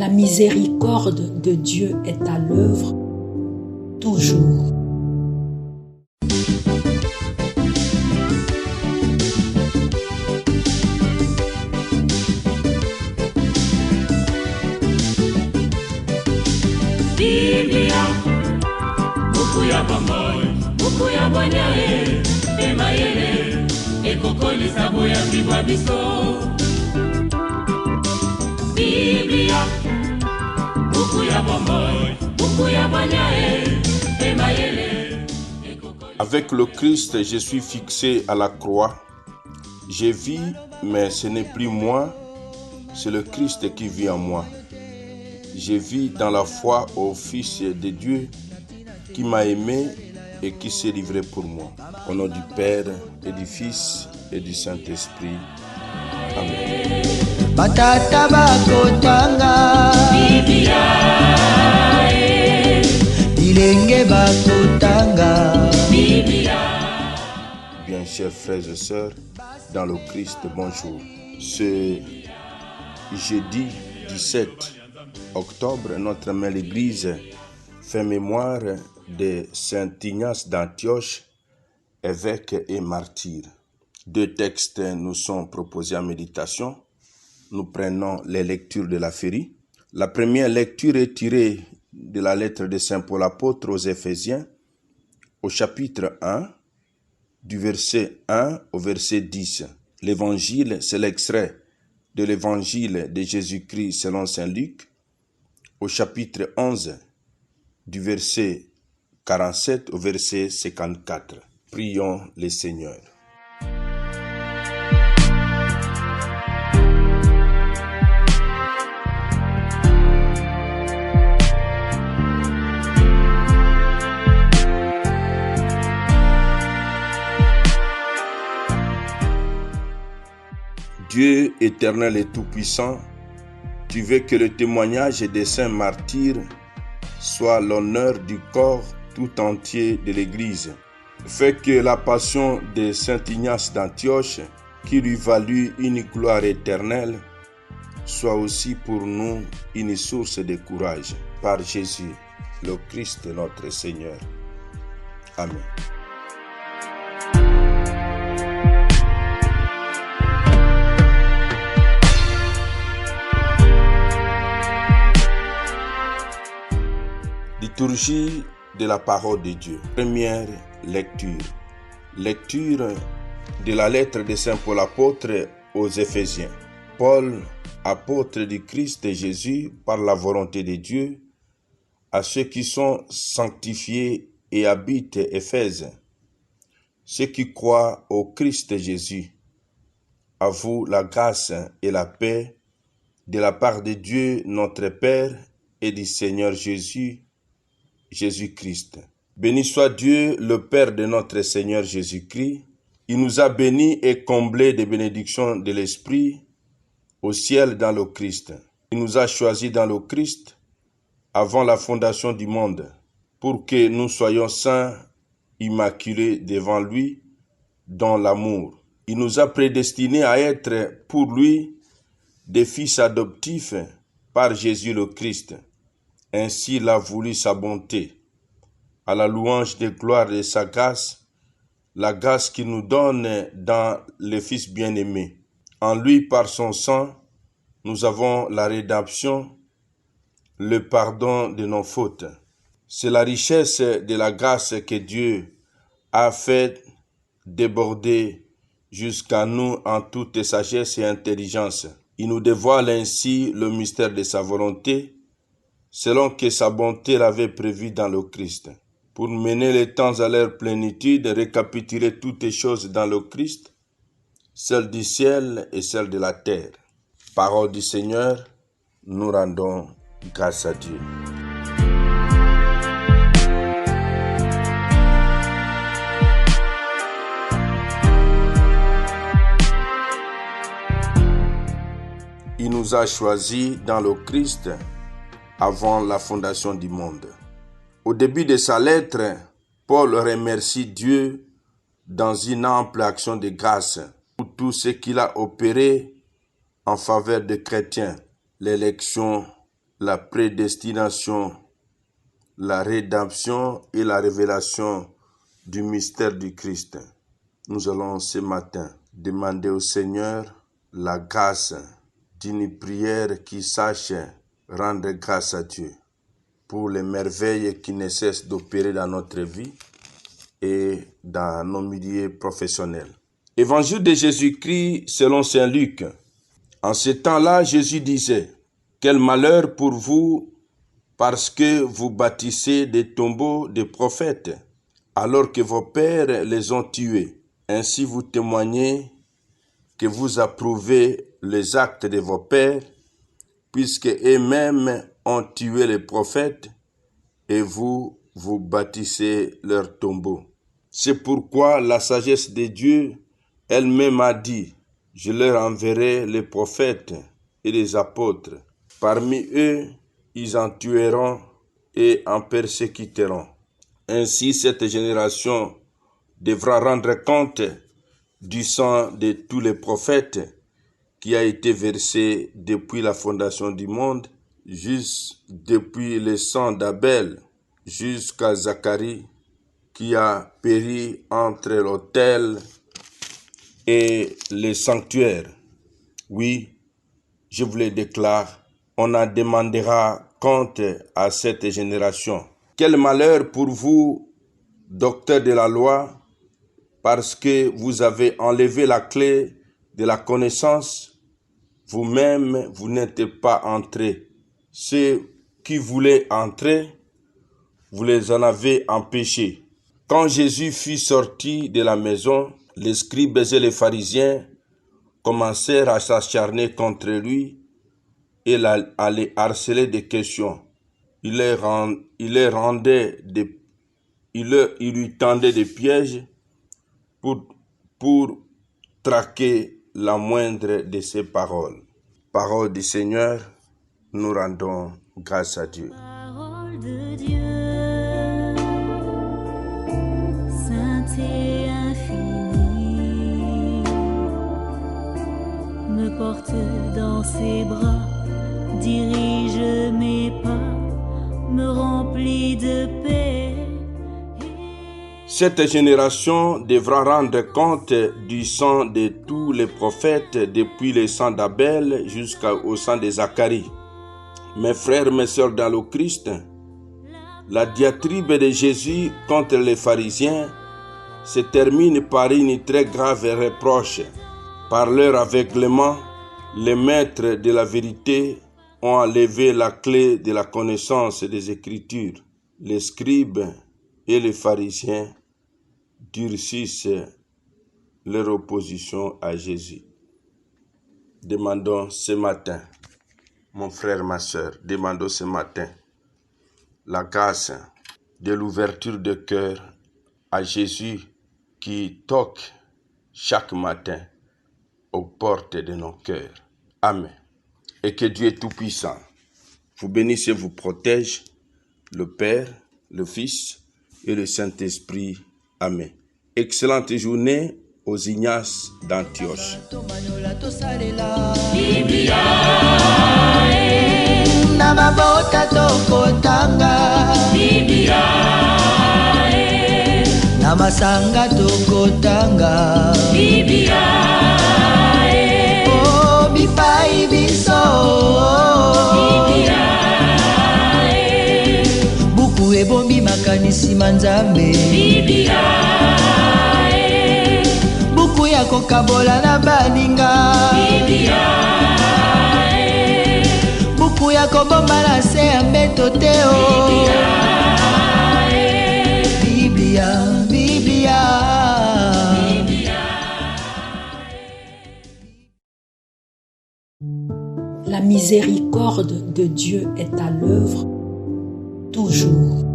La miséricorde de Dieu est à l'œuvre toujours. Biblia, buku ya bomoi, buku ya bonyae, emayele, ekokolisa boya bibwa biso. Biblia, buku ya bomoi, buku ya bonyae, emayele. Avec le Christ, je suis fixé à la croix. Je vis, mais ce n'est plus moi, c'est le Christ qui vit en moi. Je vis dans la foi au Fils de Dieu qui m'a aimé et qui s'est livré pour moi. Au nom du Père et du Fils et du Saint-Esprit. Amen. Batata bakotanga Biblia Bilenge bakotanga Biblia. Bien, chers frères et sœurs, dans le Christ, bonjour. Ce jeudi 17 octobre, notre mère l'Église fait mémoire de Saint Ignace d'Antioche, évêque et martyr. Deux textes nous sont proposés en méditation. Nous prenons les lectures de la Férie. La première lecture est tirée de la lettre de Saint Paul apôtre aux Éphésiens, au chapitre 1, du verset 1 au verset 10. L'évangile, c'est l'extrait de l'évangile de Jésus-Christ selon Saint Luc, au chapitre 11, du verset 47 au verset 54. Prions le Seigneur. Dieu éternel et tout-puissant, tu veux que le témoignage des saints martyrs soit l'honneur du corps tout entier de l'Église. Fais que la passion de Saint Ignace d'Antioche, qui lui valut une gloire éternelle, soit aussi pour nous une source de courage. Par Jésus, le Christ notre Seigneur. Amen. Liturgie de la parole de Dieu. Première lecture. Lecture de la lettre de Saint Paul apôtre aux Éphésiens. Paul, apôtre du Christ Jésus par la volonté de Dieu, à ceux qui sont sanctifiés et habitent Éphèse, ceux qui croient au Christ Jésus, à vous la grâce et la paix de la part de Dieu notre Père et du Seigneur Jésus-Christ. Béni soit Dieu, le Père de notre Seigneur Jésus-Christ. Il nous a bénis et comblés de bénédictions de l'Esprit au ciel dans le Christ. Il nous a choisis dans le Christ avant la fondation du monde pour que nous soyons saints, immaculés devant lui dans l'amour. Il nous a prédestinés à être pour lui des fils adoptifs par Jésus le Christ. Ainsi il a voulu sa bonté, à la louange des gloires de sa grâce, la grâce qu'il nous donne dans le Fils bien-aimé. En lui, par son sang, nous avons la rédemption, le pardon de nos fautes. C'est la richesse de la grâce que Dieu a fait déborder jusqu'à nous en toute sagesse et intelligence. Il nous dévoile ainsi le mystère de sa volonté, selon que sa bonté l'avait prévu dans le Christ, pour mener les temps à leur plénitude, récapituler toutes les choses dans le Christ, celles du ciel et celles de la terre. Parole du Seigneur, nous rendons grâce à Dieu. Il nous a choisis dans le Christ avant la fondation du monde. Au début de sa lettre, Paul remercie Dieu dans une ample action de grâce pour tout ce qu'il a opéré en faveur des chrétiens, l'élection, la prédestination, la rédemption et la révélation du mystère du Christ. Nous allons ce matin demander au Seigneur la grâce d'une prière qui sache rendre grâce à Dieu pour les merveilles qui ne cessent d'opérer dans notre vie et dans nos milieux professionnels. Évangile de Jésus-Christ selon saint Luc. En ce temps-là, Jésus disait: « Quel malheur pour vous, parce que vous bâtissez des tombeaux de prophètes, alors que vos pères les ont tués. Ainsi vous témoignez que vous approuvez les actes de vos pères, puisque eux-mêmes ont tué les prophètes, et vous bâtissez leurs tombeaux. C'est pourquoi la sagesse de Dieu elle-même a dit: je leur enverrai les prophètes et les apôtres. Parmi eux, ils en tueront et en persécuteront. Ainsi, cette génération devra rendre compte du sang de tous les prophètes qui a été versé depuis la fondation du monde, depuis le sang d'Abel jusqu'à Zacharie, qui a péri entre l'autel et le sanctuaire. Oui, je vous le déclare, on en demandera compte à cette génération. Quel malheur pour vous, docteurs de la loi, parce que vous avez enlevé la clé de la connaissance, vous-même, vous n'êtes pas entrés. Ceux qui voulaient entrer, vous les en avez empêchés. Quand Jésus fut sorti de la maison, les scribes et les pharisiens commencèrent à s'acharner contre lui et à les harceler de questions. Il lui tendait des pièges pour traquer la moindre de ses paroles. Parole du Seigneur, nous rendons grâce à Dieu. Parole de Dieu, sainte et infinie, me porte dans ses bras, dirige mes pas, me remplit de paix. Cette génération devra rendre compte du sang de tous les prophètes, depuis le sang d'Abel jusqu'au sang de Zacharie. Mes frères, mes sœurs dans le Christ, la diatribe de Jésus contre les pharisiens se termine par une très grave reproche. Par leur aveuglement, les maîtres de la vérité ont enlevé la clé de la connaissance des Écritures. Les scribes et les pharisiens durcissent leur opposition à Jésus. Demandons ce matin, mon frère, ma soeur, demandons ce matin la grâce de l'ouverture de cœur à Jésus qui toque chaque matin aux portes de nos cœurs. Amen. Et que Dieu Tout-Puissant vous bénisse et vous protège, le Père, le Fils et le Saint-Esprit. Amen. Excellente journée aux Ignaces d'Antioche. Na mabota tokotanga Biblia, na masanga tokotanga Biblia, oh bipai biso Biblia, buku ebombi makanisi manzambe Biblia, buku ya kokabola na baninga Biblia, buku ya kobomba na se ya mbeto te o Biblia, Biblia. La miséricorde de Dieu est à l'œuvre toujours.